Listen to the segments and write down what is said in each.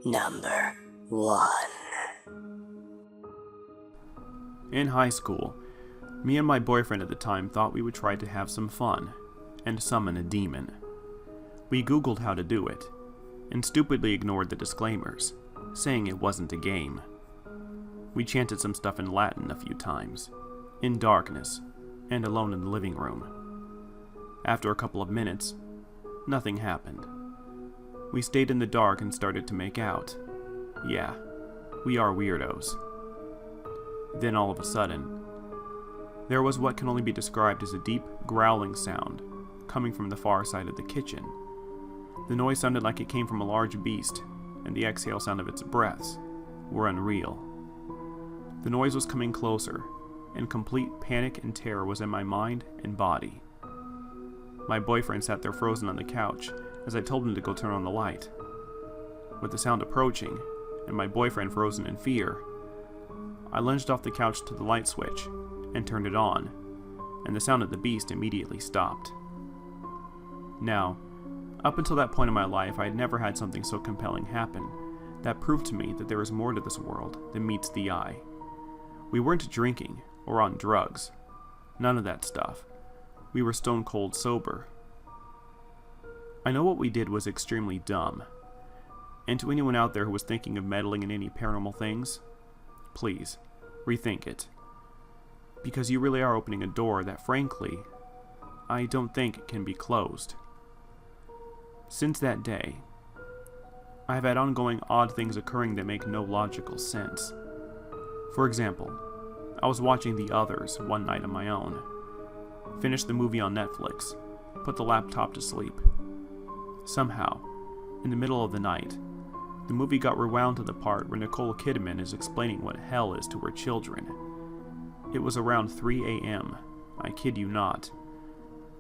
Number 1. In high school, me and my boyfriend at the time thought we would try to have some fun and summon a demon. We Googled how to do it, and stupidly ignored the disclaimers, saying it wasn't a game. We chanted some stuff in Latin a few times, in darkness, and alone in the living room. After a couple of minutes, nothing happened. We stayed in the dark and started to make out. Yeah, we are weirdos. Then all of a sudden, there was what can only be described as a deep, growling sound coming from the far side of the kitchen. The noise sounded like it came from a large beast, and the exhale sound of its breaths were unreal. The noise was coming closer, and complete panic and terror was in my mind and body. My boyfriend sat there frozen on the couch as I told him to go turn on the light. With the sound approaching, and my boyfriend frozen in fear, I lunged off the couch to the light switch and turned it on, and the sound of the beast immediately stopped. Now, up until that point in my life, I had never had something so compelling happen that proved to me that there is more to this world than meets the eye. We weren't drinking or on drugs. None of that stuff. We were stone cold sober. I know what we did was extremely dumb. And to anyone out there who was thinking of meddling in any paranormal things, please, rethink it. Because you really are opening a door that, frankly, I don't think can be closed. Since that day, I have had ongoing odd things occurring that make no logical sense. For example, I was watching The Others one night on my own. Finished the movie on Netflix, put the laptop to sleep. Somehow, in the middle of the night, the movie got rewound to the part where Nicole Kidman is explaining what hell is to her children. It was around 3 a.m., I kid you not,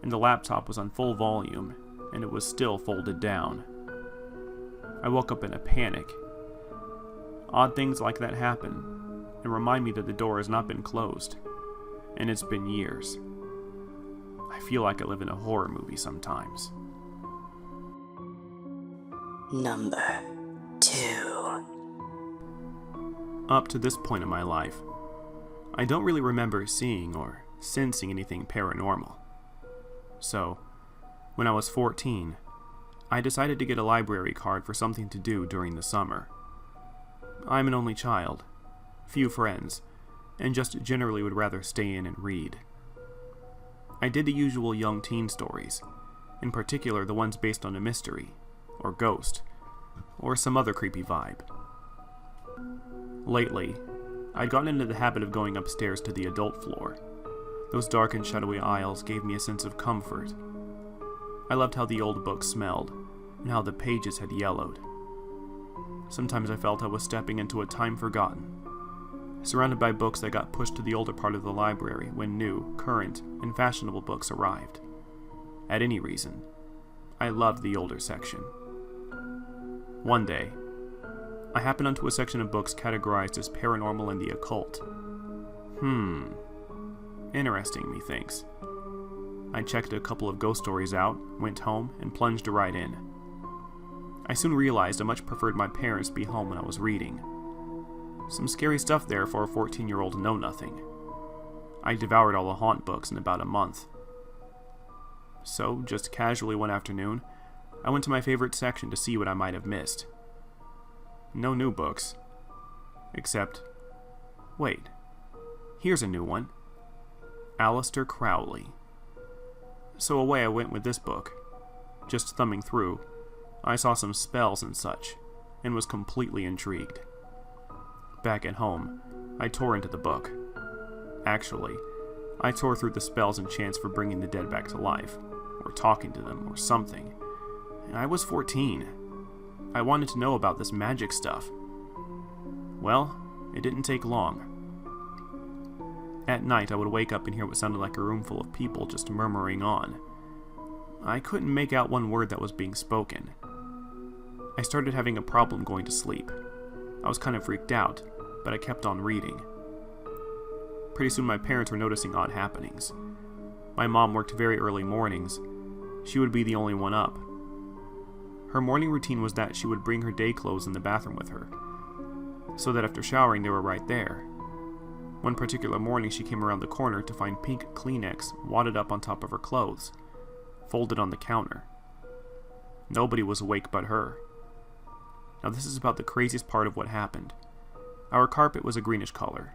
and the laptop was on full volume, and it was still folded down. I woke up in a panic. Odd things like that happen, and remind me that the door has not been closed, and it's been years. I feel like I live in a horror movie sometimes. Number 2. Up to this point in my life, I don't really remember seeing or sensing anything paranormal. So, when I was 14, I decided to get a library card for something to do during the summer. I'm an only child, few friends, and just generally would rather stay in and read. I did the usual young teen stories, in particular the ones based on a mystery, or ghost, or some other creepy vibe. Lately, I'd gotten into the habit of going upstairs to the adult floor. Those dark and shadowy aisles gave me a sense of comfort. I loved how the old books smelled, and how the pages had yellowed. Sometimes I felt I was stepping into a time forgotten, surrounded by books that got pushed to the older part of the library when new, current, and fashionable books arrived. At any reason, I loved the older section. One day, I happened onto a section of books categorized as paranormal and the occult. Interesting, methinks. I checked a couple of ghost stories out, went home, and plunged right in. I soon realized I much preferred my parents be home when I was reading. Some scary stuff there for a 14-year-old know-nothing. I devoured all the haunt books in about a month. So, just casually one afternoon, I went to my favorite section to see what I might have missed. No new books. Except, wait, here's a new one. Aleister Crowley. So away I went with this book. Just thumbing through, I saw some spells and such, and was completely intrigued. Back at home, I tore into the book. Actually, I tore through the spells and chants for bringing the dead back to life, or talking to them, or something. And I was 14. I wanted to know about this magic stuff. Well, it didn't take long. At night, I would wake up and hear what sounded like a room full of people just murmuring on. I couldn't make out one word that was being spoken. I started having a problem going to sleep. I was kind of freaked out, but I kept on reading. Pretty soon my parents were noticing odd happenings. My mom worked very early mornings. She would be the only one up. Her morning routine was that she would bring her day clothes in the bathroom with her, so that after showering they were right there. One particular morning she came around the corner to find pink Kleenex wadded up on top of her clothes, folded on the counter. Nobody was awake but her. Now this is about the craziest part of what happened. Our carpet was a greenish color,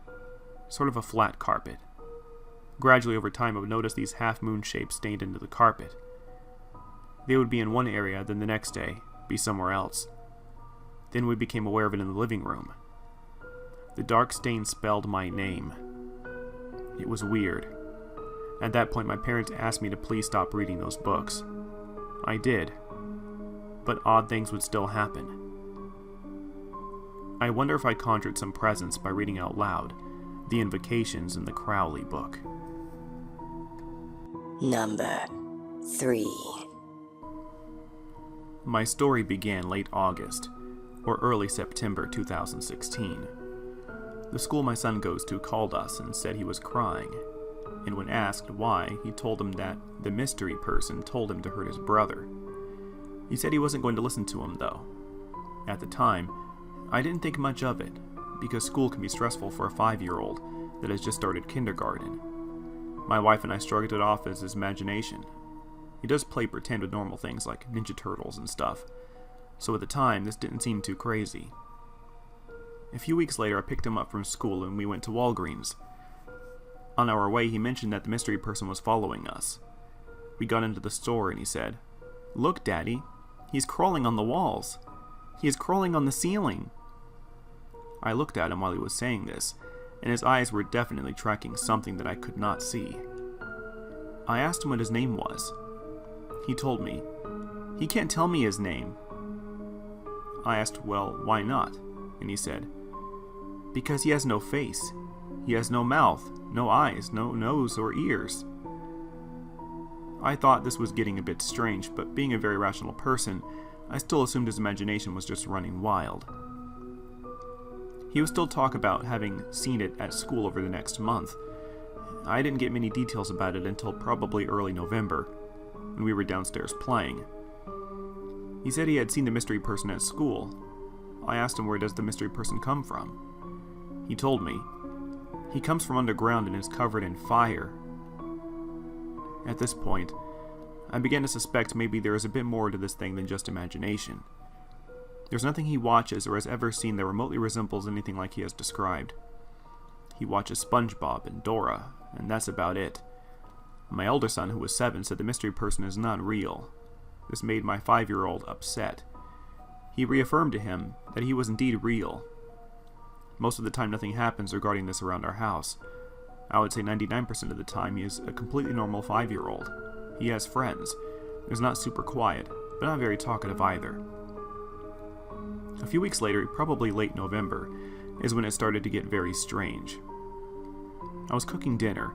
sort of a flat carpet. Gradually over time I would notice these half-moon shapes stained into the carpet. They would be in one area, then the next day, be somewhere else. Then we became aware of it in the living room. The dark stain spelled my name. It was weird. At that point my parents asked me to please stop reading those books. I did. But odd things would still happen. I wonder if I conjured some presence by reading out loud the invocations in the Crowley book. Number 3. My story began late August, or early September 2016. The school my son goes to called us and said he was crying, and when asked why, he told them that the mystery person told him to hurt his brother. He said he wasn't going to listen to him, though. At the time, I didn't think much of it, because school can be stressful for a 5-year-old that has just started kindergarten. My wife and I shrugged it off as his imagination. He does play pretend with normal things like Ninja Turtles and stuff, so at the time this didn't seem too crazy. A few weeks later I picked him up from school and we went to Walgreens. On our way he mentioned that the mystery person was following us. We got into the store and he said, "Look, Daddy, he's crawling on the walls. He is crawling on the ceiling." I looked at him while he was saying this, and his eyes were definitely tracking something that I could not see. I asked him what his name was. He told me. He can't tell me his name. I asked, well, why not? And he said, because he has no face. He has no mouth, no eyes, no nose or ears. I thought this was getting a bit strange, but being a very rational person, I still assumed his imagination was just running wild. He would still talk about having seen it at school over the next month. I didn't get many details about it until probably early November, when we were downstairs playing. He said he had seen the mystery person at school. I asked him where does the mystery person come from. He told me. He comes from underground and is covered in fire. At this point, I began to suspect maybe there is a bit more to this thing than just imagination. There's nothing he watches or has ever seen that remotely resembles anything like he has described. He watches SpongeBob and Dora, and that's about it. My elder son, who was 7, said the mystery person is not real. This made my 5-year-old upset. He reaffirmed to him that he was indeed real. Most of the time nothing happens regarding this around our house. I would say 99% of the time he is a completely normal 5-year-old. He has friends. He's not super quiet, but not very talkative either. A few weeks later, probably late November, is when it started to get very strange. I was cooking dinner,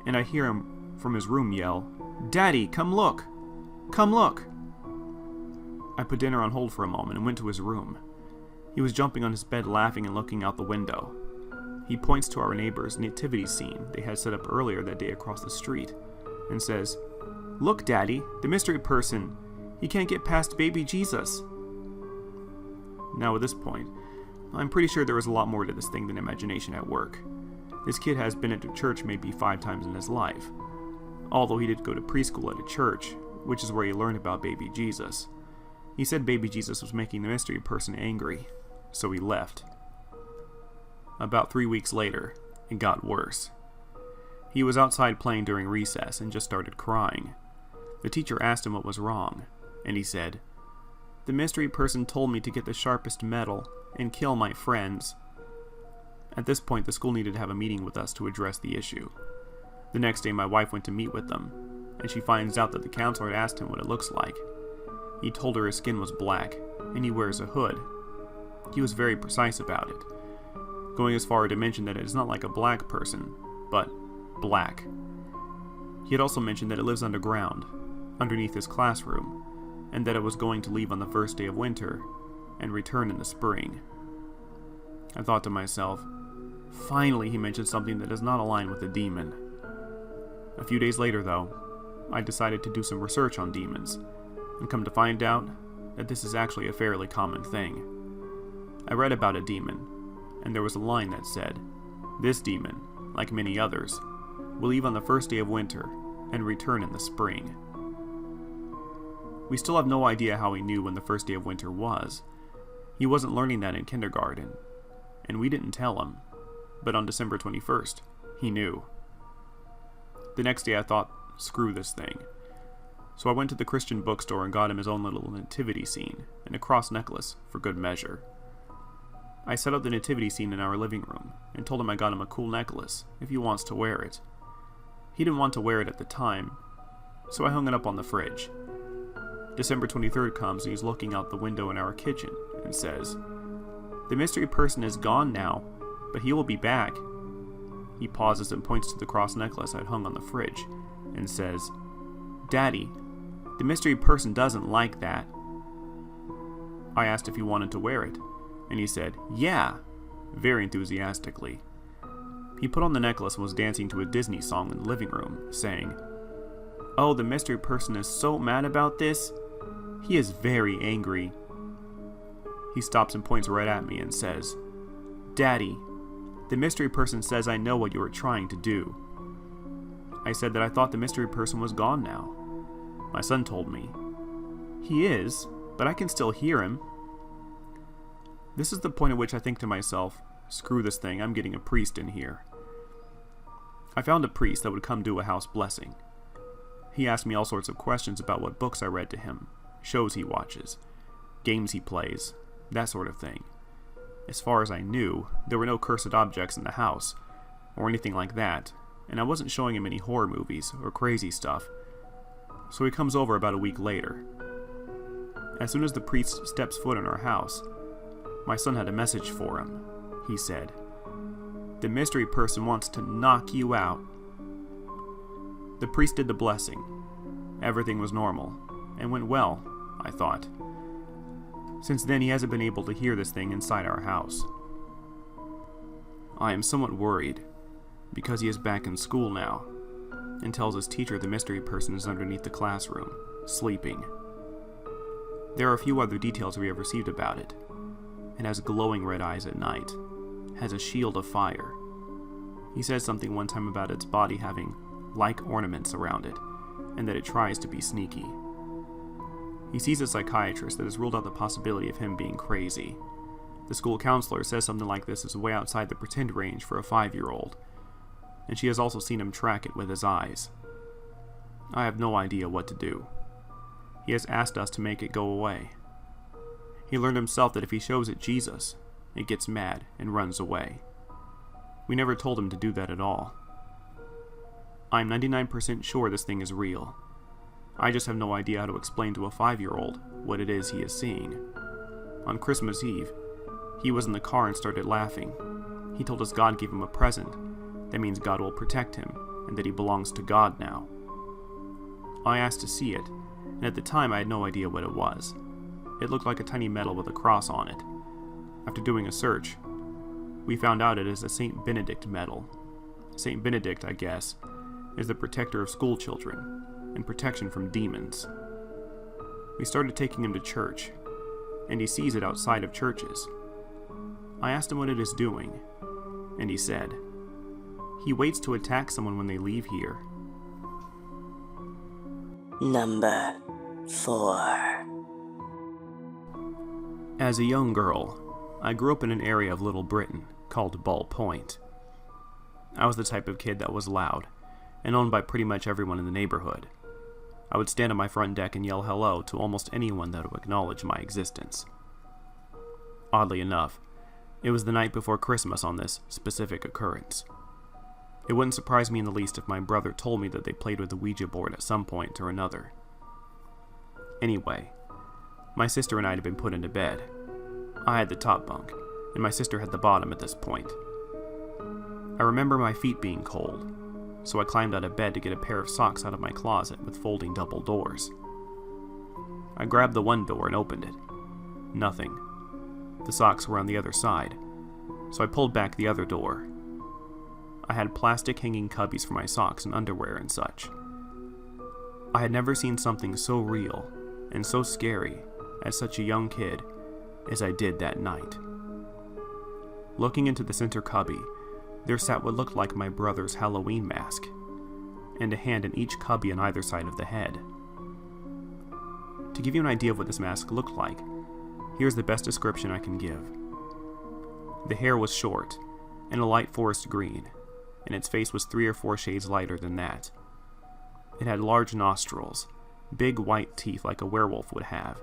and I hear him from his room yell, "Daddy, come look! Come look!" I put dinner on hold for a moment and went to his room. He was jumping on his bed laughing and looking out the window. He points to our neighbor's nativity scene they had set up earlier that day across the street, and says, "Look, Daddy, the mystery person. He can't get past baby Jesus." Now at this point, I'm pretty sure there was a lot more to this thing than imagination at work. This kid has been at church maybe 5 times in his life. Although he did go to preschool at a church, which is where he learned about baby Jesus. He said baby Jesus was making the mystery person angry, so he left. About 3 weeks later, it got worse. He was outside playing during recess and just started crying. The teacher asked him what was wrong, and he said, "The mystery person told me to get the sharpest metal and kill my friends." At this point, the school needed to have a meeting with us to address the issue. The next day, my wife went to meet with them, and she finds out that the counselor had asked him what it looks like. He told her his skin was black, and he wears a hood. He was very precise about it, going as far to mention that it is not like a black person, but black. He had also mentioned that it lives underground, underneath his classroom, and that it was going to leave on the first day of winter and return in the spring. I thought to myself, finally he mentioned something that does not align with a demon. A few days later, though, I decided to do some research on demons, and come to find out, that this is actually a fairly common thing. I read about a demon, and there was a line that said, "This demon, like many others, will leave on the first day of winter and return in the spring." We still have no idea how he knew when the first day of winter was. He wasn't learning that in kindergarten, and we didn't tell him, but on December 21st, he knew. The next day I thought, screw this thing. So I went to the Christian bookstore and got him his own little nativity scene and a cross necklace for good measure. I set up the nativity scene in our living room and told him I got him a cool necklace if he wants to wear it. He didn't want to wear it at the time, so I hung it up on the fridge. December 23rd comes and he's looking out the window in our kitchen and says, "The mystery person is gone now, but he will be back." He pauses and points to the cross necklace I'd hung on the fridge and says, "Daddy, the mystery person doesn't like that." I asked if he wanted to wear it, and he said, "Yeah," very enthusiastically. He put on the necklace and was dancing to a Disney song in the living room, saying, "Oh, the mystery person is so mad about this. He is very angry." He stops and points right at me and says, "Daddy, the mystery person says I know what you are trying to do." I said that I thought the mystery person was gone now. My son told me, "He is, but I can still hear him." This is the point at which I think to myself, screw this thing, I'm getting a priest in here. I found a priest that would come do a house blessing. He asked me all sorts of questions about what books I read to him, shows he watches, games he plays, that sort of thing. As far as I knew, there were no cursed objects in the house, or anything like that, and I wasn't showing him any horror movies or crazy stuff. So he comes over about a week later. As soon as the priest steps foot in our house, my son had a message for him. He said, "The mystery person wants to knock you out." The priest did the blessing. Everything was normal, and went well, I thought. Since then, he hasn't been able to hear this thing inside our house. I am somewhat worried, because he is back in school now, and tells his teacher the mystery person is underneath the classroom, sleeping. There are a few other details we have received about it. It has glowing red eyes at night, has a shield of fire. He says something one time about its body having like ornaments around it, and that it tries to be sneaky. He sees a psychiatrist that has ruled out the possibility of him being crazy. The school counselor says something like this is way outside the pretend range for a 5-year-old, and she has also seen him track it with his eyes. I have no idea what to do. He has asked us to make it go away. He learned himself that if he shows it Jesus, it gets mad and runs away. We never told him to do that at all. I'm 99% sure this thing is real. I just have no idea how to explain to a 5-year-old what it is he is seeing. On Christmas Eve, he was in the car and started laughing. He told us God gave him a present. That means God will protect him, and that he belongs to God now. I asked to see it, and at the time I had no idea what it was. It looked like a tiny medal with a cross on it. After doing a search, we found out it is a St. Benedict medal. St. Benedict, I guess, is the protector of school children, and protection from demons. We started taking him to church, and he sees it outside of churches. I asked him what it is doing, and he said, he waits to attack someone when they leave here. Number 4. As a young girl, I grew up in an area of Little Britain called Ball Point. I was the type of kid that was loud, and owned by pretty much everyone in the neighborhood. I would stand on my front deck and yell hello to almost anyone that would acknowledge my existence. Oddly enough, it was the night before Christmas on this specific occurrence. It wouldn't surprise me in the least if my brother told me that they played with the Ouija board at some point or another. Anyway, my sister and I had been put into bed. I had the top bunk, and my sister had the bottom at this point. I remember my feet being cold, so I climbed out of bed to get a pair of socks out of my closet with folding double doors. I grabbed the one door and opened it. Nothing. The socks were on the other side, so I pulled back the other door. I had plastic hanging cubbies for my socks and underwear and such. I had never seen something so real and so scary as such a young kid as I did that night. Looking into the center cubby, there sat what looked like my brother's Halloween mask, and a hand in each cubby on either side of the head. To give you an idea of what this mask looked like, here's the best description I can give. The hair was short, and a light forest green, and its face was 3 or 4 shades lighter than that. It had large nostrils, big white teeth like a werewolf would have,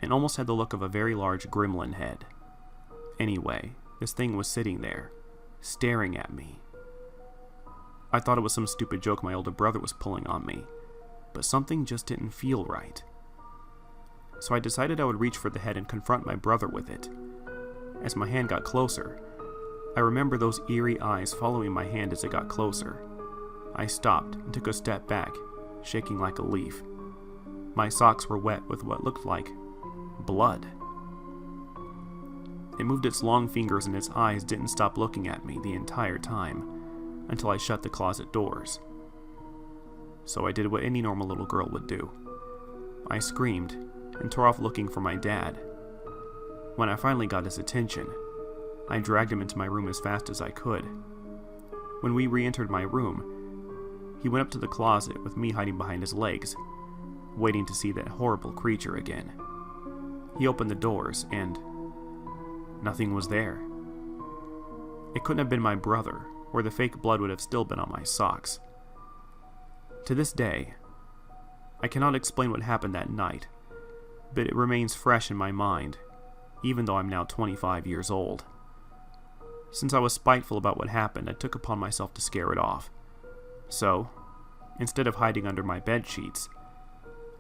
and almost had the look of a very large gremlin head. Anyway, this thing was sitting there, staring at me. I thought it was some stupid joke my older brother was pulling on me, but something just didn't feel right. So I decided I would reach for the head and confront my brother with it. As my hand got closer, I remember those eerie eyes following my hand as it got closer. I stopped and took a step back, shaking like a leaf. My socks were wet with what looked like blood. It moved its long fingers and its eyes didn't stop looking at me the entire time, until I shut the closet doors. So I did what any normal little girl would do. I screamed and tore off looking for my dad. When I finally got his attention, I dragged him into my room as fast as I could. When we re-entered my room, he went up to the closet with me hiding behind his legs, waiting to see that horrible creature again. He opened the doors and nothing was there. It couldn't have been my brother, or the fake blood would have still been on my socks. To this day, I cannot explain what happened that night, but it remains fresh in my mind, even though I'm now 25 years old. Since I was spiteful about what happened, I took upon myself to scare it off. So, instead of hiding under my bed sheets,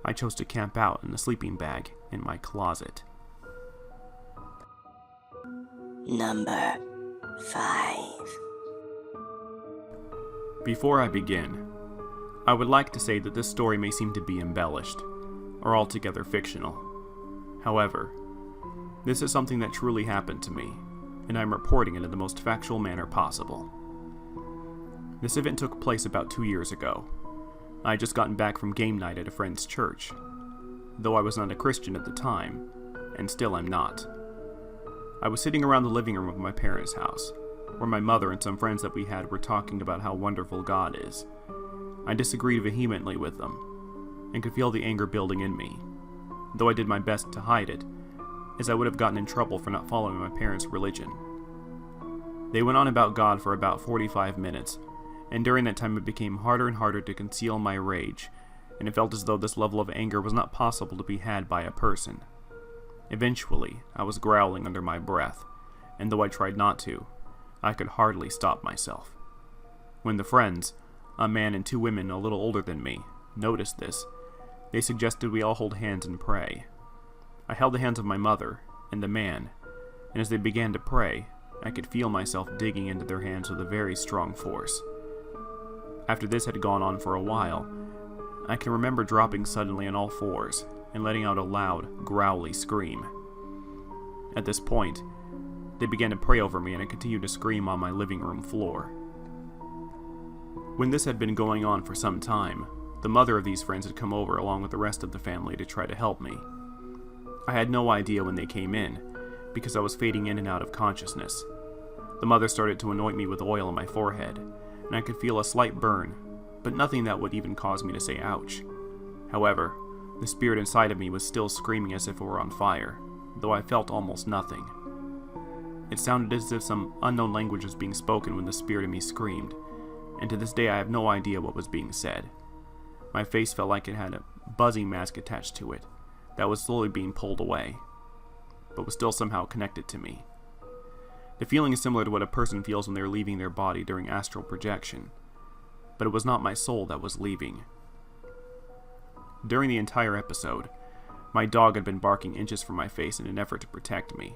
I chose to camp out in the sleeping bag in my closet. Number 5. Before I begin, I would like to say that this story may seem to be embellished, or altogether fictional. However, this is something that truly happened to me, and I'm reporting it in the most factual manner possible. This event took place about 2 years ago. I had just gotten back from game night at a friend's church, though I was not a Christian at the time, and still I'm not. I was sitting around the living room of my parents' house, where my mother and some friends that we had were talking about how wonderful God is. I disagreed vehemently with them, and could feel the anger building in me, though I did my best to hide it, as I would have gotten in trouble for not following my parents' religion. They went on about God for about 45 minutes, and during that time it became harder and harder to conceal my rage, and it felt as though this level of anger was not possible to be had by a person. Eventually, I was growling under my breath, and though I tried not to, I could hardly stop myself. When the friends, a man and 2 women a little older than me, noticed this, they suggested we all hold hands and pray. I held the hands of my mother and the man, and as they began to pray, I could feel myself digging into their hands with a very strong force. After this had gone on for a while, I can remember dropping suddenly on all fours and letting out a loud, growly scream. At this point, they began to pray over me and I continued to scream on my living room floor. When this had been going on for some time, the mother of these friends had come over along with the rest of the family to try to help me. I had no idea when they came in, because I was fading in and out of consciousness. The mother started to anoint me with oil on my forehead, and I could feel a slight burn, but nothing that would even cause me to say ouch. However, the spirit inside of me was still screaming as if it were on fire, though I felt almost nothing. It sounded as if some unknown language was being spoken when the spirit in me screamed, and to this day I have no idea what was being said. My face felt like it had a buzzing mask attached to it that was slowly being pulled away, but was still somehow connected to me. The feeling is similar to what a person feels when they are leaving their body during astral projection, but it was not my soul that was leaving. During the entire episode, my dog had been barking inches from my face in an effort to protect me.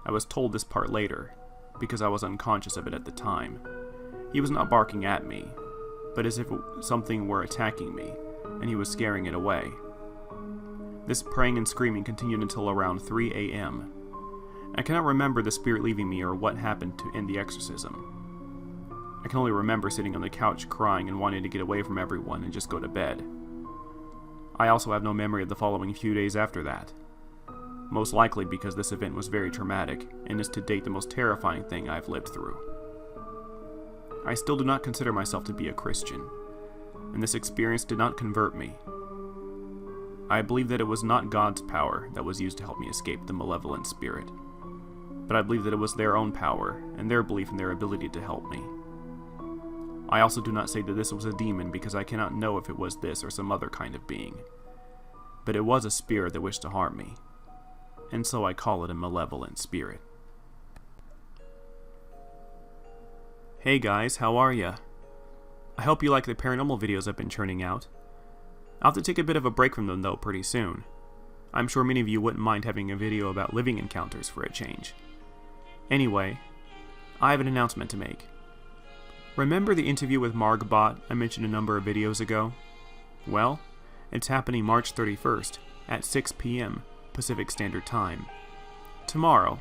I was told this part later, because I was unconscious of it at the time. He was not barking at me, but as if something were attacking me, and he was scaring it away. This praying and screaming continued until around 3 a.m. I cannot remember the spirit leaving me or what happened to end the exorcism. I can only remember sitting on the couch crying and wanting to get away from everyone and just go to bed. I also have no memory of the following few days after that. most likely because this event was very traumatic and is to date the most terrifying thing I've lived through. I still do not consider myself to be a Christian, and this experience did not convert me. I believe that it was not God's power that was used to help me escape the malevolent spirit, but I believe that it was their own power and their belief in their ability to help me. I also do not say that this was a demon because I cannot know if it was this or some other kind of being, but it was a spirit that wished to harm me, and so I call it a malevolent spirit. Hey guys, how are ya? I hope you like the paranormal videos I've been churning out. I'll have to take a bit of a break from them though pretty soon. I'm sure many of you wouldn't mind having a video about living encounters for a change. Anyway, I have an announcement to make. Remember the interview with Margbot I mentioned a number of videos ago? Well, it's happening March 31st at 6 p.m. Pacific Standard Time. Tomorrow,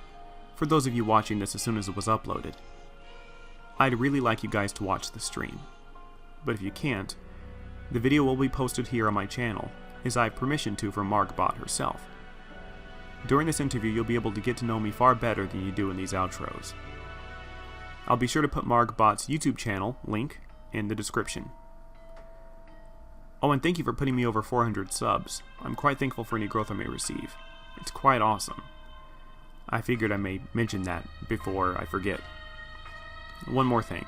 for those of you watching this as soon as it was uploaded. I'd really like you guys to watch the stream. But if you can't, the video will be posted here on my channel, as I have permission to from Margbot herself. During this interview, you'll be able to get to know me far better than you do in these outros. I'll be sure to put Margbot's YouTube channel link in the description. Oh, and thank you for putting me over 400 subs. I'm quite thankful for any growth I may receive. It's quite awesome. I figured I may mention that before I forget. One more thing.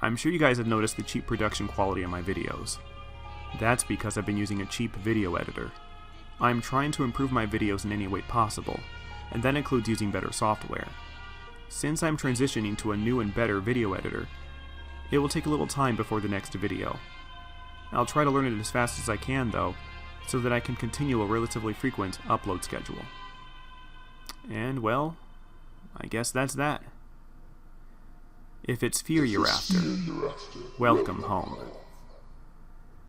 I'm sure you guys have noticed the cheap production quality of my videos. That's because I've been using a cheap video editor. I'm trying to improve my videos in any way possible, and that includes using better software. Since I'm transitioning to a new and better video editor, it will take a little time before the next video. I'll try to learn it as fast as I can though, so that I can continue a relatively frequent upload schedule. And well, I guess that's that. If it's fear you're after, welcome home.